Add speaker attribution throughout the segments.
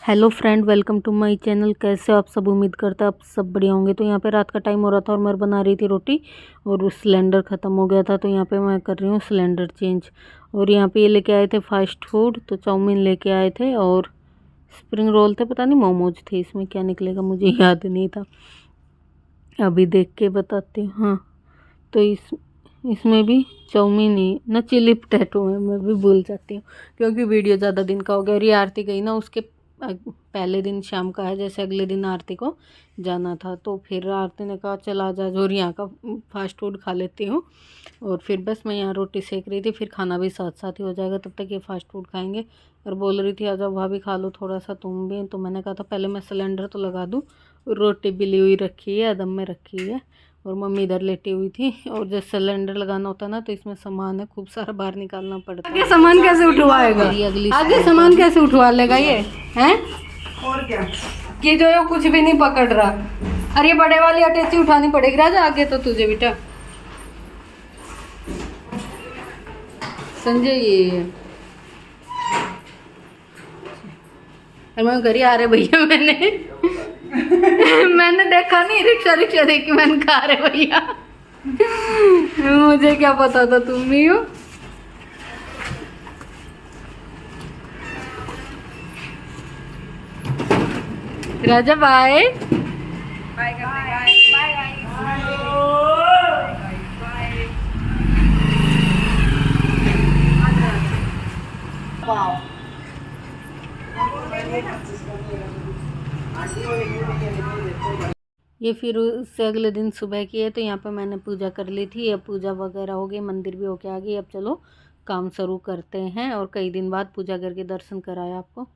Speaker 1: Hello friend, welcome to my channel. कैसे हो आप सब? उम्मीद करता आप सब बढ़िया होंगे। तो यहाँ पे रात का टाइम हो रहा था और मैं बना रही थी रोटी और उस सिलेंडर ख़त्म हो गया था, तो यहाँ पे मैं कर रही हूँ सिलेंडर चेंज। और यहाँ पे ये लेके आए थे फास्ट फूड, तो चाउमीन लेके आए थे और स्प्रिंग रोल थे, पता नहीं मोमोज थे। इसमें क्या निकलेगा मुझे याद नहीं था, अभी देख के बताती हूँ। हाँ, तो इसमें भी चाउमीन ही ना, चिली पोटैटो है। मैं भी भूल जाती हूँ क्योंकि वीडियो ज़्यादा दिन का हो गया और ये आरती गई ना, उसके पहले दिन शाम का है, जैसे अगले दिन आरती को जाना था। तो फिर आरती ने कहा चल आ जा और यहाँ का फास्ट फूड खा लेती हूँ। और फिर बस मैं यहाँ रोटी सेक रही थी, फिर खाना भी साथ साथ ही हो जाएगा, तब तक ये फास्ट फूड खाएंगे। और बोल रही थी आजा भाभी खा लो थोड़ा सा तुम भी। तो मैंने कहा था पहले मैं सिलेंडर तो लगा दूँ। रोटी बिली हुई रखी है, दम में रखी है, और मम्मी इधर लेटी हुई थी। और जब सिलेंडर लगाना होता है ना, तो इसमें सामान है खूब सारा, बाहर निकालना पड़ता है। आगे सामान कैसे उठवाएगा? आगे सामान कैसे उठवा लेगा ये हैं? और क्या कि जो है कुछ भी नहीं पकड़ रहा। अरे बड़े वाली अटैची उठानी पड़ेगी राजा आगे तो तुझे बेटा। संजय ये मैं घर ही आ रहे भैया, मैंने देखा नहीं, रिक्शा रिक्शा देखी, मैंने कहा रहे भैया। मुझे क्या पता था तुम ही हो। राजा बाय बाय बाय। ये फिर उससे अगले दिन सुबह की है, तो यहाँ पे मैंने पूजा कर ली थी। अब पूजा वगैरह हो गई, मंदिर भी होके आ गई। अब चलो काम शुरू करते हैं, और कई दिन बाद पूजा करके दर्शन कराया आपको।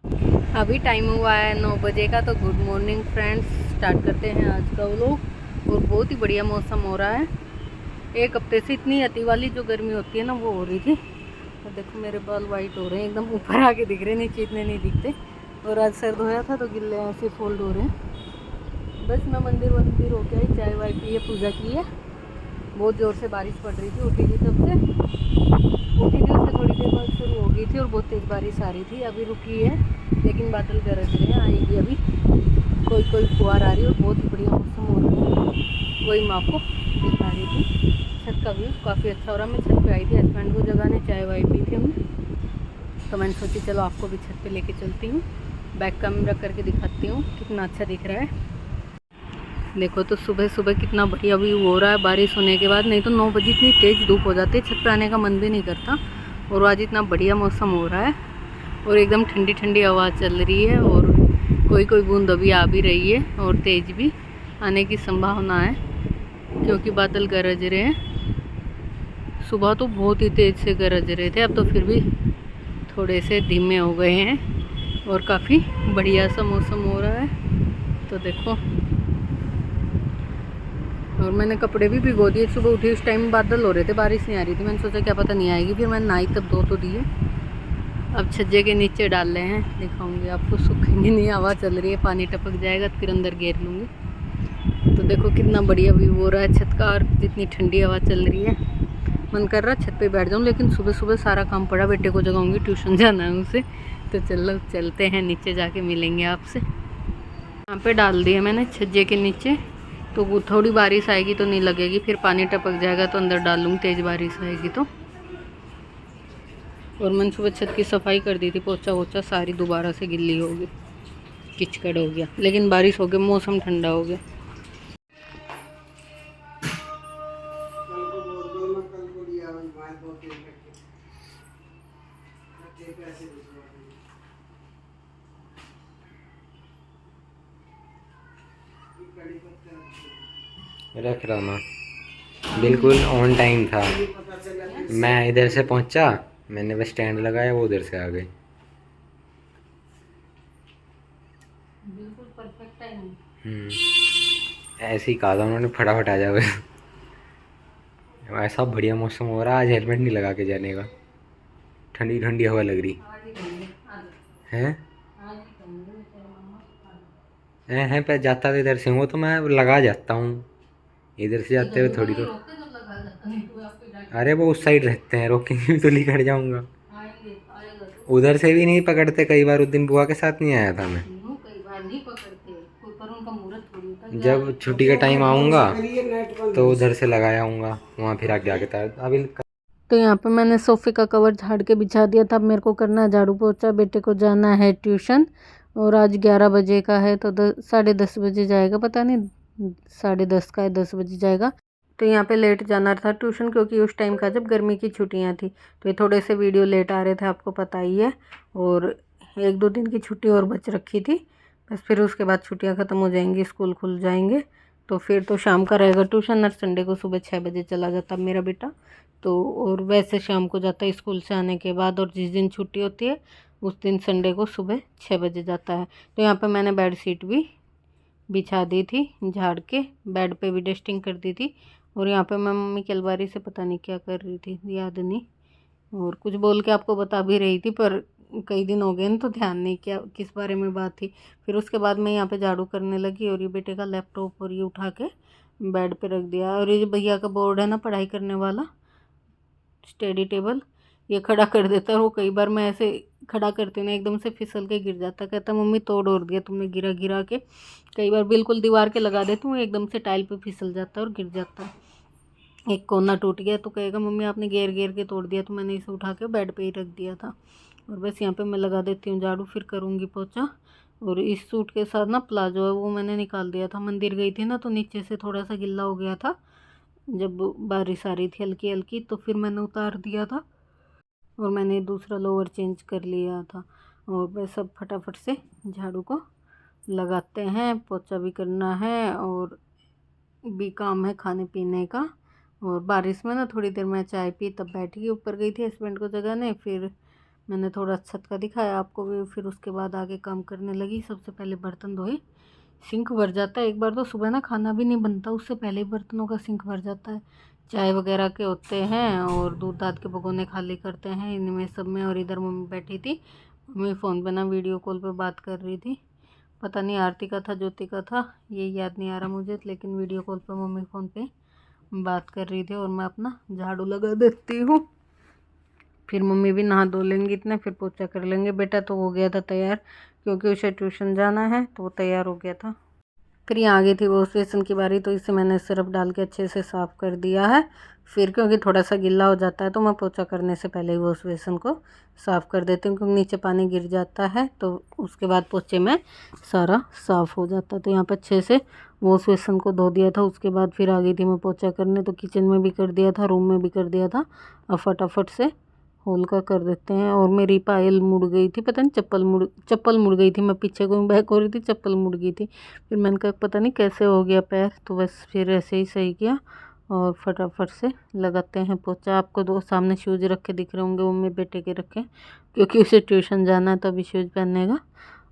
Speaker 1: अभी टाइम हुआ है 9 बजे का। तो गुड मॉर्निंग फ्रेंड्स, स्टार्ट करते हैं आज का व्लॉग। और बहुत ही बढ़िया मौसम हो रहा है। एक हफ्ते से इतनी अति वाली जो गर्मी होती है ना, वो हो रही थी। तो देखो मेरे बाल वाइट हो रहे हैं, एकदम ऊपर आके दिख रहे हैं, नीचे इतने नहीं दिखते। और आज सर धोया था तो गिल्ले ऐसे फोल्ड हो रहे हैं। बस मैं मंदिर होके आई, चाय वाय पी है, पूजा की है। बहुत ज़ोर से बारिश पड़ रही थी, उठी थी तब से, उठी थी उससे थोड़ी देर बाद शुरू हो गई थी और बहुत तेज़ बारिश आ रही थी। अभी रुकी है, लेकिन बादल गरज रहे हैं, आएगी अभी। कोई फुहार आ रही है और बहुत ही बढ़िया मौसम हो रहा है। वही मैं आपको दिखा रही थी। छत का व्यू काफ़ी अच्छा हो रहा है। मैं छत पे आई थी हस्बैंड को जगाने, चाय वाय पी थी हम, तो मैंने सोची चलो आपको भी छत पे लेके चलती हूँ। बैक कैमरा करके दिखाती हूँ कितना अच्छा दिख रहा है। देखो तो सुबह सुबह कितना बढ़िया व्यू हो रहा है बारिश होने के बाद। नहीं तो 9 बजे इतनी तेज़ धूप हो जाती है, छत पे आने का मन भी नहीं करता। और आज इतना बढ़िया मौसम हो रहा है और एकदम ठंडी ठंडी हवा चल रही है, और कोई बूंद अभी आ भी रही है, और तेज़ भी आने की संभावना है क्योंकि बादल गरज रहे हैं। सुबह तो बहुत ही तेज़ से गरज रहे थे, अब तो फिर भी थोड़े से धीमे हो गए हैं और काफ़ी बढ़िया सा मौसम हो रहा है। तो देखो, और मैंने कपड़े भी भिगो दिए। सुबह उठी उस टाइम बादल हो रहे थे, बारिश नहीं आ रही थी। मैंने सोचा क्या पता नहीं आएगी, फिर मैंने नहाई तब धो तो दिए। अब छज्जे के नीचे डाल रहे हैं, दिखाऊंगी आपको। सूखेंगे नहीं, हवा चल रही है, पानी टपक जाएगा तो फिर अंदर घेर लूँगी। तो देखो कितना बढ़िया व्यू हो रहा है छत का, और जितनी ठंडी हवा चल रही है। मन कर रहा है छत पे बैठ जाऊँ, लेकिन सुबह सुबह सारा काम पड़ा, बेटे को जगाऊंगी, ट्यूशन जाना है उसे। तो चलो चलते हैं, नीचे जाके मिलेंगे आपसे। यहाँ पे डाल दिया मैंने छज्जे के नीचे, तो वो थोड़ी बारिश आएगी तो नहीं लगेगी, फिर पानी टपक जाएगा तो अंदर डालूँगी, तेज़ बारिश आएगी तो। और मैंने सुबह छत की सफाई कर दी थी, पोछा वोछा सारी दोबारा से गिल्ली हो गई, किचकड़ हो गया, लेकिन बारिश हो गई, मौसम ठंडा हो गया।
Speaker 2: रख रहा मैं, बिल्कुल ऑन टाइम था। मैं इधर से पहुंचा, मैंने बस स्टैंड लगाया, वो उधर से आ गए।
Speaker 1: बिल्कुल परफेक्ट टाइम।
Speaker 2: ऐसे ही कहा था उन्होंने, फटाफट आ जाओ। ऐसा बढ़िया मौसम हो रहा है, आज हेलमेट नहीं लगा के जाने का, ठंडी ठंडी हवा लग रही है। हैं पे जाता तो इधर से हूँ, तो मैं लगा जाता हूँ, इधर से जाते हुए थोड़ी तो। अरे वो उस साइड रहते हैं, रोकेंगे भी तो लेकर जाऊँगा। उधर से भी नहीं पकड़ते, कई बार उस दिन बुआ के साथ नहीं आया था मैं।
Speaker 1: नहीं पकड़ते, पर उनका मुहूर्त थोड़ी होता है।
Speaker 2: जब छुट्टी का टाइम आऊँगा तो उधर से लगा आऊँगा, वहाँ फिर आगे आगे था अभी।
Speaker 1: तो यहाँ पे मैंने सोफ़े का कवर झाड़ के बिछा दिया था। अब मेरे को करना है झाड़ू पोछा, बेटे को जाना है ट्यूशन, और आज 11 बजे का है तो 10:30 बजे जाएगा, पता नहीं 10:30 का है, 10 बजे जाएगा। तो यहाँ पे लेट जाना था ट्यूशन, क्योंकि उस टाइम का जब गर्मी की छुट्टियाँ थी, तो ये थोड़े से वीडियो लेट आ रहे थे, आपको पता ही है। और 1-2 दिन की छुट्टी और बच रखी थी, बस फिर उसके बाद छुट्टियाँ ख़त्म हो जाएंगी, स्कूल खुल जाएंगे, तो फिर तो शाम का रहेगा ट्यूशन। और संडे को सुबह 6 बजे चला जाता मेरा बेटा, तो और वैसे शाम को जाता है स्कूल से आने के बाद, और जिस दिन छुट्टी होती है उस दिन संडे को सुबह 6 बजे जाता है। तो यहाँ पे मैंने बेड शीट भी बिछा दी थी झाड़ के, बेड पे भी डस्टिंग कर दी थी। और यहाँ पे मैं मम्मी की अलमारी से पता नहीं क्या कर रही थी, याद नहीं, और कुछ बोल के आपको बता भी रही थी, पर कई दिन हो गए ना तो ध्यान नहीं किया किस बारे में बात थी। फिर उसके बाद मैं यहाँ पे झाड़ू करने लगी, और ये बेटे का लैपटॉप और ये उठा के बेड पे रख दिया। और ये जो भैया का बोर्ड है ना पढ़ाई करने वाला, स्टडी टेबल, ये खड़ा कर देता है। और वो कई बार मैं ऐसे खड़ा करती हूँ ना, एकदम से फिसल के गिर जाता, कहता मम्मी तोड़ ओड़ दिया तुमने गिरा गिरा के। कई बार बिल्कुल दीवार के लगा देती हूँ, एकदम से टाइल पे फिसल जाता है और गिर जाता है। एक कोना टूट गया तो कहेगा मम्मी आपने घेर घेर के तोड़ दिया, तो मैंने इसे उठा के बेड पे ही रख दिया था। और बस यहाँ पे मैं लगा देती हूँ झाड़ू, फिर करूँगी पोछा। और इस सूट के साथ ना प्लाजो है वो मैंने निकाल दिया था, मंदिर गई थी ना तो नीचे से थोड़ा सा गिल्ला हो गया था, जब बारिश आ रही थी हल्की हल्की, तो फिर मैंने उतार दिया था और मैंने दूसरा लोअर चेंज कर लिया था। और बस सब फटाफट से झाड़ू को लगाते हैं, पोछा भी करना है और भी काम है खाने पीने का। और बारिश में ना थोड़ी देर मैं चाय पी, तब बैठ गई, ऊपर गई थी हस्बैंड को जगाने, फिर मैंने थोड़ा छत का दिखाया आपको भी, फिर उसके बाद आगे काम करने लगी। सबसे पहले बर्तन धोए, सिंक भर जाता है एक बार तो, सुबह ना खाना भी नहीं बनता उससे पहले ही बर्तनों का सिंक भर जाता है। चाय वगैरह के होते हैं और दूध दाद के भगोने खाली करते हैं इनमें सब में। और इधर मम्मी बैठी थी, मम्मी फ़ोन पे ना वीडियो कॉल पे बात कर रही थी, पता नहीं आरती का था ज्योति का था, ये याद नहीं आ रहा मुझे, लेकिन वीडियो कॉल पे मम्मी फ़ोन पे बात कर रही थी। और मैं अपना झाड़ू लगा देती हूँ, फिर मम्मी भी नहा धो लेंगी इतने, फिर पोछा कर लेंगे। बेटा तो हो गया था तैयार, क्योंकि उसे ट्यूशन जाना है तो वो तैयार हो गया था। फिर यहाँ आ गई थी वॉश बेसिन की बारी, तो इसे मैंने सिर्फ डाल के अच्छे से साफ़ कर दिया है। फिर क्योंकि थोड़ा सा गिल्ला हो जाता है तो मैं पोछा करने से पहले ही वॉश बेसिन को साफ़ कर देती हूँ, क्योंकि नीचे पानी गिर जाता है तो उसके बाद पोछे में सारा साफ़ हो जाता है। तो यहाँ पर अच्छे से वॉश बेसिन को धो दिया था, उसके बाद फिर आ गई थी मैं पोछा करने। तो किचन में भी कर दिया था, रूम में भी कर दिया था। अब फटाफट से होल का कर देते हैं। और मेरी पायल मुड़ गई थी, पता नहीं चप्पल मुड़ गई थी, मैं पीछे को बैक हो रही थी, चप्पल मुड़ गई थी। फिर मैंने कहा पता नहीं कैसे हो गया पैर, तो बस फिर ऐसे ही सही किया और फटाफट से लगाते हैं पोछा। आपको दो सामने शूज़ रख के दिख रहे होंगे, वो मेरे बेटे के रखे, क्योंकि उसे ट्यूशन जाना है तो अभी शूज़ पहनेगा।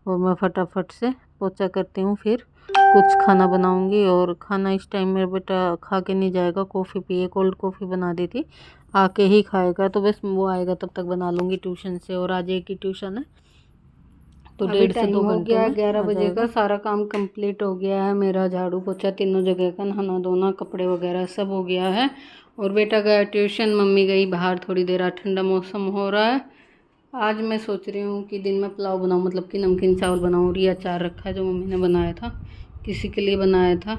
Speaker 1: और मैं फटाफट से पोछा करती हूँ, फिर कुछ खाना बनाऊंगी। और खाना इस टाइम मेरा बेटा खा के नहीं जाएगा, कॉफ़ी पिए, कोल्ड कॉफ़ी बना दी थी, आके ही खाएगा। तो बस वो आएगा तब तक बना लूँगी ट्यूशन से, और आज एक ही ट्यूशन है तो 1.5 से 2 घंटे में 11 बजे का सारा काम कंप्लीट हो गया है मेरा। झाड़ू पोछा तीनों जगह का, नहाना धोना, कपड़े वगैरह सब हो गया है। और बेटा गया ट्यूशन, मम्मी गई बाहर थोड़ी देर, आज ठंडा मौसम हो रहा है। आज मैं सोच रही हूँ कि दिन में पुलाव बनाऊँ, मतलब कि नमकीन चावल बनाऊँ। और ये अचार रखा है जो मम्मी ने बनाया था, किसी के लिए बनाया था,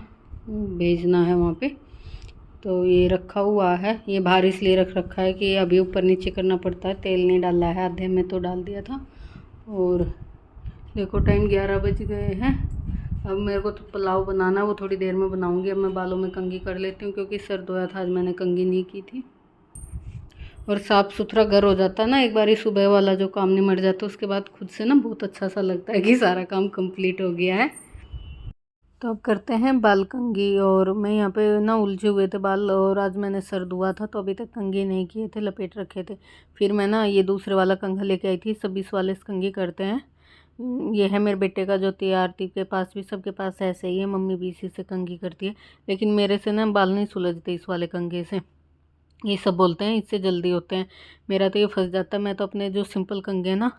Speaker 1: भेजना है वहाँ पे, तो ये रखा हुआ है। ये बाहर इसलिए रख रखा है कि अभी ऊपर नीचे करना पड़ता है, तेल नहीं डाला है, आधे में तो डाल दिया था। और देखो टाइम 11 बज गए हैं। अब मेरे को तो पुलाव बनाना है, वो थोड़ी देर में बनाऊंगी। अब मैं बालों में कंघी कर लेती हूँ, क्योंकि सर धोया था आज मैंने, कंघी नहीं की थी। और साफ़ सुथरा घर हो जाता है ना, एक बार सुबह वाला जो काम निमट जाता है उसके बाद खुद से ना बहुत अच्छा सा लगता है कि सारा काम कंप्लीट हो गया है। तो अब करते हैं बाल कंघी। और मैं यहाँ पे ना उलझे हुए थे बाल, और आज मैंने सर धुआ था तो अभी तक कंघी नहीं किए थे, लपेट रखे थे। फिर मैं ना ये दूसरे वाला कंघा लेके आई थी, सब इस वाले से कंघी करते हैं। ये है मेरे बेटे का जो आरती के पास भी, सबके पास ऐसे ही है, मम्मी भी इसी से कंघी करती है। लेकिन मेरे से ना बाल नहीं सुलझते इस वाले कंघे से, ये सब बोलते हैं इससे जल्दी होते हैं, मेरा तो ये फंस जाता है। मैं तो अपने जो सिंपल कंघे ना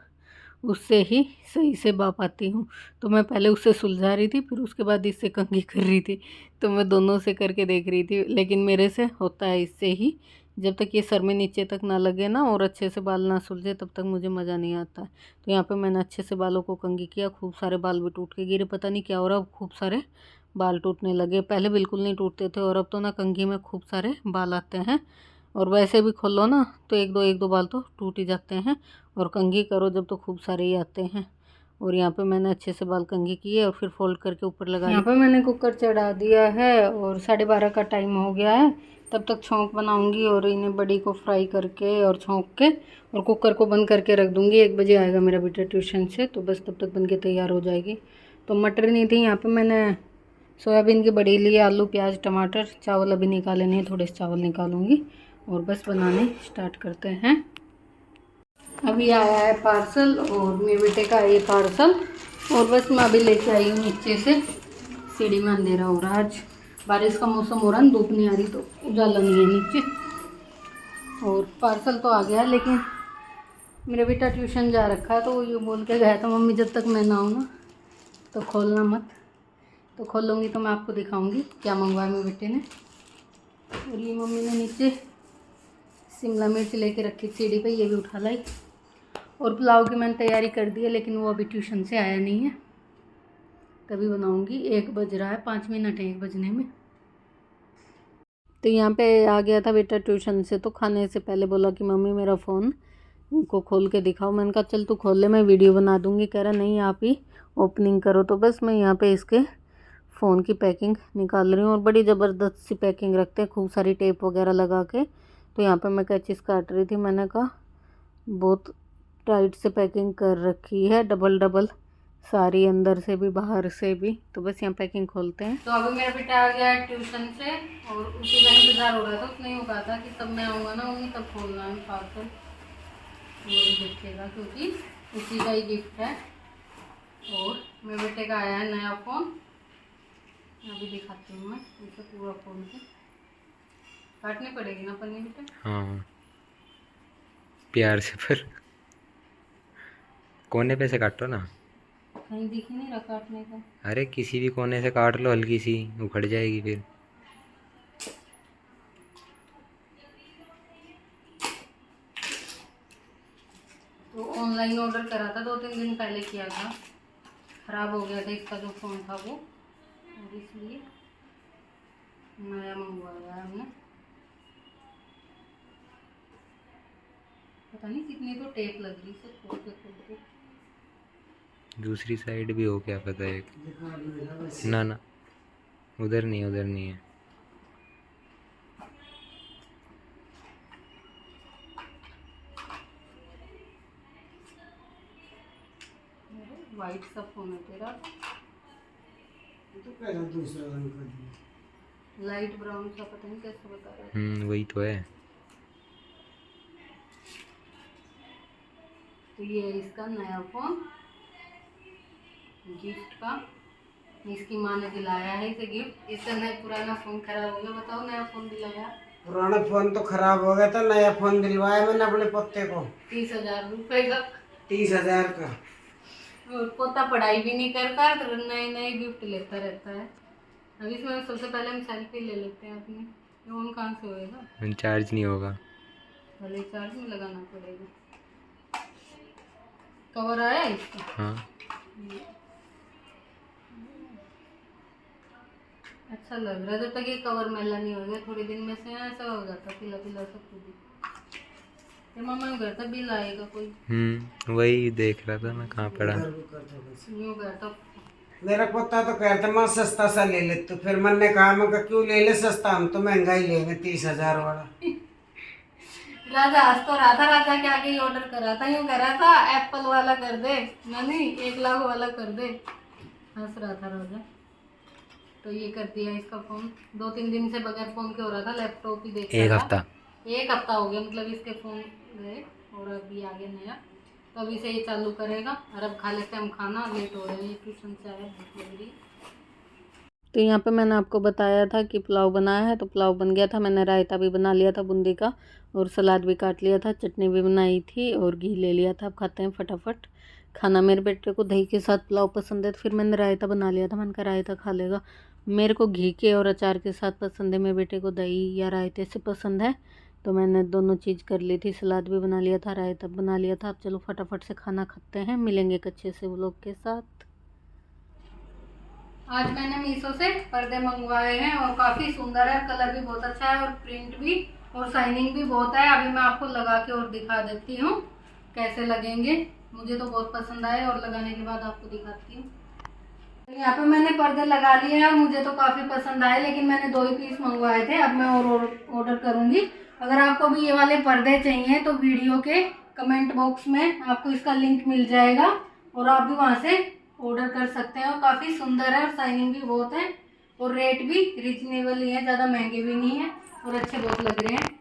Speaker 1: उससे ही सही से बा पाती हूँ, तो मैं पहले उससे सुलझा रही थी, फिर उसके बाद इससे कंघी कर रही थी। तो मैं दोनों से करके देख रही थी, लेकिन मेरे से होता है इससे ही जब तक ये सर में नीचे तक ना लगे ना और अच्छे से बाल ना सुलझे तब तक मुझे मज़ा नहीं आता है। तो यहाँ पे मैंने अच्छे से बालों को कंघी किया, खूब सारे बाल भी टूट के गिरे, पता नहीं क्या हो रहा, अब खूब सारे बाल टूटने लगे। पहले बिल्कुल नहीं टूटते थे और अब तो ना कंघी में खूब सारे बाल आते हैं। और वैसे भी खोलो ना तो एक दो बाल तो टूट ही जाते हैं, और कंघी करो जब तो खूब सारे ही आते हैं। और यहाँ पे मैंने अच्छे से बाल कंघी किए और फिर फोल्ड करके ऊपर लगा लिया। यहाँ पे मैंने कुकर चढ़ा दिया है और 12:30 का टाइम हो गया है। तब तक छौंक बनाऊंगी और इन्हें बड़ी को फ्राई करके और छौंक के और कुकर को बंद करके रख दूंगी। 1 बजे आएगा मेरा बेटा ट्यूशन से, तो बस तब तक बन के तैयार हो जाएगी। तो मटर नहीं थी, यहाँ पे मैंने सोयाबीन की बड़ी ली, आलू प्याज टमाटर, चावल अभी निकाले नहीं, थोड़े से चावल निकालूंगी और बस बनाने स्टार्ट करते हैं। अभी आया है पार्सल और मेरे बेटे का ये पार्सल, और बस मैं अभी लेके आई हूँ नीचे से। सीढ़ी में अंधेरा हो रहा है, आज बारिश का मौसम हो रहा है, धूप नहीं आ रही तो उजाला नहीं है नीचे। और पार्सल तो आ गया, लेकिन मेरा बेटा ट्यूशन जा रखा है तो वो ये बोल के गया था, मम्मी जब तक मैं ना आऊँ ना तो खोलना मत। तो खोलूँगी तो मैं आपको दिखाऊँगी क्या मंगवाया मेरे बेटे ने। और ये मम्मी ने नीचे शिमला मिर्च लेके रखी सीढ़ी पे, ये भी उठा लाई। और पुलाव की मैंने तैयारी कर दी है, लेकिन वो अभी ट्यूशन से आया नहीं है, तभी बनाऊंगी। 1 बज रहा है, 5 मिनट है 1 बजने में। तो यहाँ पे आ गया था बेटा ट्यूशन से, तो खाने से पहले बोला कि मम्मी मेरा फ़ोन को खोल के दिखाओ। मैंने कहा चल तू खोल ले, मैं वीडियो बना दूँगी। कह रहा नहीं आप ही ओपनिंग करो। तो बस मैं यहाँ पे इसके फ़ोन की पैकिंग निकाल रही हूँ, और बड़ी ज़बरदस्त सी पैकिंग रखते हैं, खूब सारी टेप वगैरह लगा के। तो यहाँ पे मैं कैचिस काट रही थी, मैंने कहा बहुत टाइट से पैकिंग कर रखी है, डबल सारी, अंदर से भी बाहर से भी। तो बस यहाँ पैकिंग खोलते हैं। तो अभी मेरा बेटा आ गया है ट्यूशन से और उसी का इंतज़ार हो रहा था। उसने यूँ कहा था कि तब मैं आऊँगा ना मम्मी तब खोलना है पार्सल, वही देखेगा क्योंकि उसी का ही गिफ्ट है। और मेरे बेटे का आया है नया फ़ोन, अभी दिखाती हूँ मैं इसे पूरा खोल के। काटनी पड़ेगी ना पन्नी बेटा?
Speaker 2: हाँ प्यार से, पर कोने पे से काटो ना,
Speaker 1: कहीं दिख ही नहीं रहा काटने का।
Speaker 2: अरे किसी भी कोने से काट लो, हल्की सी उखड़ जाएगी फिर।
Speaker 1: तो ऑनलाइन ऑर्डर करा था, 2-3 दिन पहले किया था, ख़राब हो गया था इसका जो फ़ोन था वो, और इसलिए नया मंगवाया है हमने। पता नहीं कितनी तो टेप लग रही है खोल के।
Speaker 2: दूसरी साइड भी हो क्या पता है। ना ना उधर नहीं है।
Speaker 1: वाइट सा फोन है तेरा,
Speaker 3: तो कह रहा दूसरा रंग कर दिया,
Speaker 1: लाइट ब्राउन सा, पता नहीं कैसे बता रहा है।
Speaker 2: वही तो है।
Speaker 1: तो ये है इसका नया फ़ोन गिफ्ट का, इसकी माँ ने दिलाया है इसे गिफ्ट। इससे नया पुराना फ़ोन खराब हो गया, बताओ नया फ़ोन दिलाया।
Speaker 3: पुराना फोन तो खराब हो गया था, नया फोन दिलवाया मैंने अपने पोते को
Speaker 1: 30,000 रुपये का।
Speaker 3: 30,000 का।
Speaker 1: और पोता पढ़ाई भी नहीं कर पा, तो नए नए गिफ्ट लेता रहता है। अभी इसमें सबसे पहले हम सेल्फी ले लेते हैं अपनी। फोन कहाँ से होएगा,
Speaker 2: चार्ज नहीं होगा,
Speaker 1: पहले चार्ज में लगाना पड़ेगा। कवर आया इसका?
Speaker 2: हाँ
Speaker 1: अच्छा लग रहा है, जब तक ये कवर मैला नहीं हो गया, थोड़ी दिन में से ऐसा हो जाता पीला पीला सब कुछ। ये मम्मा घर तक बिल आएगा कोई?
Speaker 2: वही देख रहा था मैं कहाँ पड़ा।
Speaker 1: यूँ करता
Speaker 3: मेरा पोता तो कहता मैं सस्ता सा ले ले, तो फिर मैंने कहा मैं कहा, क्यों ले ले सस्ता, हम तो महंगा ही लेंगे 30,000 वाला।
Speaker 1: राजा हंस तो रहा था, राजा के आगे ही ऑर्डर करा था, यूँ कह रहा था एप्पल वाला कर दे, नहीं 1 लाख वाला कर दे, हंस रहा था राजा। तो ये कर दिया इसका फ़ोन। 2-3 दिन से बगैर फ़ोन के हो रहा था, लैपटॉप ही देख रहा था। 1 हफ्ता हो गया मतलब इसके फ़ोन गए, और अभी आ गया नया। तो अभी से ये चालू करेगा, और अब खा लेते हैं हम खाना, लेट हो रहे हैं, ट्यूशन से आया, भूख लग रही। तो यहाँ पे मैंने आपको बताया था कि पुलाव बनाया है, तो पुलाव बन गया था। मैंने रायता भी बना लिया था बूंदी का, और सलाद भी काट लिया था, चटनी भी बनाई थी, और घी ले लिया था। अब खाते हैं फटाफट खाना। मेरे बेटे को दही के साथ पुलाव पसंद है, तो फिर मैंने रायता बना लिया था। मैंने कहा रायता खा लेगा। मेरे को घी के और अचार के साथ पसंद है, मेरे बेटे को दही या रायते से पसंद है। तो मैंने दोनों चीज़ कर ली थी, सलाद भी बना लिया था, रायता बना लिया था। अब चलो फटाफट से खाना खाते हैं, मिलेंगे एक अच्छे से व्लॉग के साथ। आज मैंने मीशो से पर्दे मंगवाए हैं और काफ़ी सुंदर है, कलर भी बहुत अच्छा है और प्रिंट भी और शाइनिंग भी बहुत है। अभी मैं आपको लगा के और दिखा देती हूँ कैसे लगेंगे। मुझे तो बहुत पसंद आए और लगाने के बाद आपको दिखाती हूँ। यहाँ पे मैंने पर्दे लगा लिए हैं और मुझे तो काफ़ी पसंद आए, लेकिन मैंने 2 ही पीस मंगवाए थे। अब मैं और ऑर्डर करूँगी। अगर आपको भी ये वाले पर्दे चाहिए तो वीडियो के कमेंट बॉक्स में आपको इसका लिंक मिल जाएगा और आप भी वहाँ से ऑर्डर कर सकते हैं। और काफ़ी सुंदर है और शाइनिंग भी बहुत है और रेट भी रिजनेबल ही है, ज़्यादा महंगे भी नहीं है और अच्छे बहुत लग रहे हैं।